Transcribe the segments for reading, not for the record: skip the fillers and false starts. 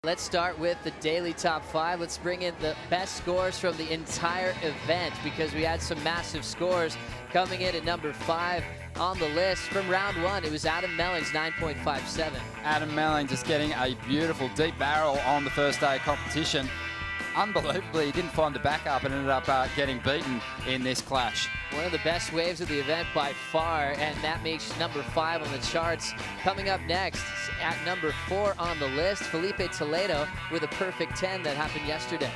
Let's start with the daily top 5. Let's bring in the best scores from the entire event because we had some massive scores. Coming in at number 5 on the list from round 1, it was Adam Melling's 9.57. Adam Melling just getting a beautiful deep barrel on the first day of competition. Unbelievably, he didn't find the backup and ended up getting beaten in this clash. One of the best waves of the event by far, and that makes number 5 on the charts. Coming up next, at number 4 on the list, Felipe Toledo with a perfect 10 that happened yesterday.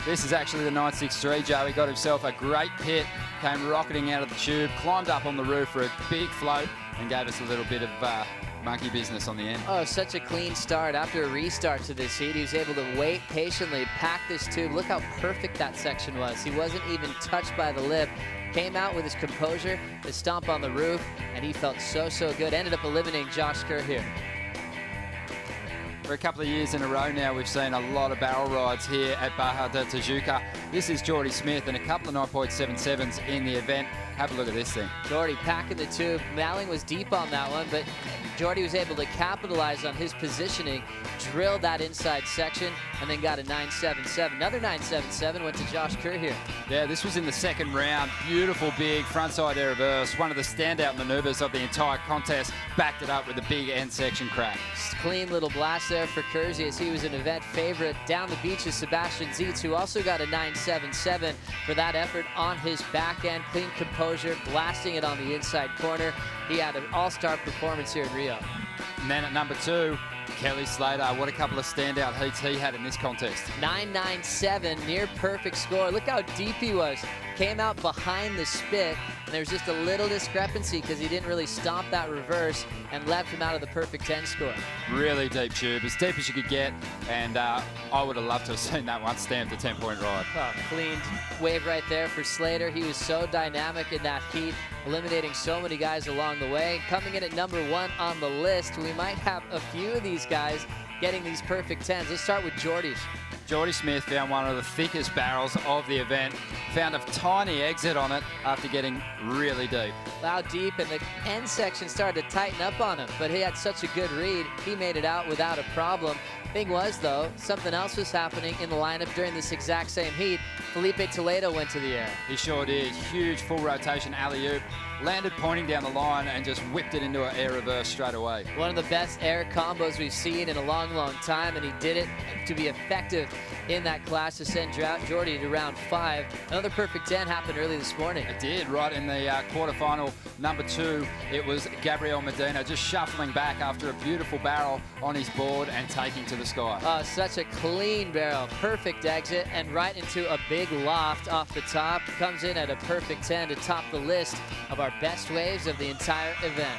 This is actually the 963, Joe. He got himself a great pit, came rocketing out of the tube, climbed up on the roof for a big float, and gave us a little bit of monkey business on the end. Oh, such a clean start. After a restart to this heat, he was able to wait patiently, pack this tube. Look how perfect that section was. He wasn't even touched by the lip. Came out with his composure, his stomp on the roof, and he felt so good. Ended up eliminating Josh Kerr here. For a couple of years in a row now, we've seen a lot of barrel rides here at Barra de Tijuca. This is Geordie Smith and a couple of 9.77s in the event. Have a look at this thing. Geordie packing the tube. Malling was deep on that one, but Geordie was able to capitalize on his positioning, drilled that inside section, and then got a 9.77. Another 9.77 went to Josh Kerr here. Yeah, this was in the second round. Beautiful big frontside air reverse. One of the standout maneuvers of the entire contest. Backed it up with a big end section crack. Clean little blast there for Kersey as he was an event favorite. Down the beach is Sebastian Zietz, who also got a 9.77 for that effort on his back end. Clean composure, blasting it on the inside corner. He had an all-star performance here in Rio. And then at number 2, Kelly Slater. What a couple of standout heats he had in this contest. 9.97, near perfect score. Look how deep he was. Came out behind the spit, and there's just a little discrepancy because he didn't really stomp that reverse and left him out of the perfect 10 score. Really deep tube, as deep as you could get, and I would have loved to have seen that one stamped a 10-point ride. Oh, clean wave right there for Slater. He was so dynamic in that heat, eliminating so many guys along the way. Coming in at number 1 on the list, we might have a few of these guys getting these perfect 10s. Let's start with Geordie's. Geordie Smith found one of the thickest barrels of the event, found a tiny exit on it after getting really deep. Loud deep, and the end section started to tighten up on him, but he had such a good read, he made it out without a problem. Thing was, though, something else was happening in the lineup during this exact same heat. Felipe Toledo went to the air. He sure did. Huge full rotation alley-oop. Landed pointing down the line and just whipped it into an air reverse straight away. One of the best air combos we've seen in a long time, and he did it to be effective in that class to send Geordie to round 5. Another perfect 10 happened early this morning. It did, right in the quarterfinal. Number 2, it was Gabriel Medina just shuffling back after a beautiful barrel on his board and taking to the sky. Oh, such a clean barrel. Perfect exit and right into a big loft off the top. Comes in at a perfect 10 to top the list of our best waves of the entire event.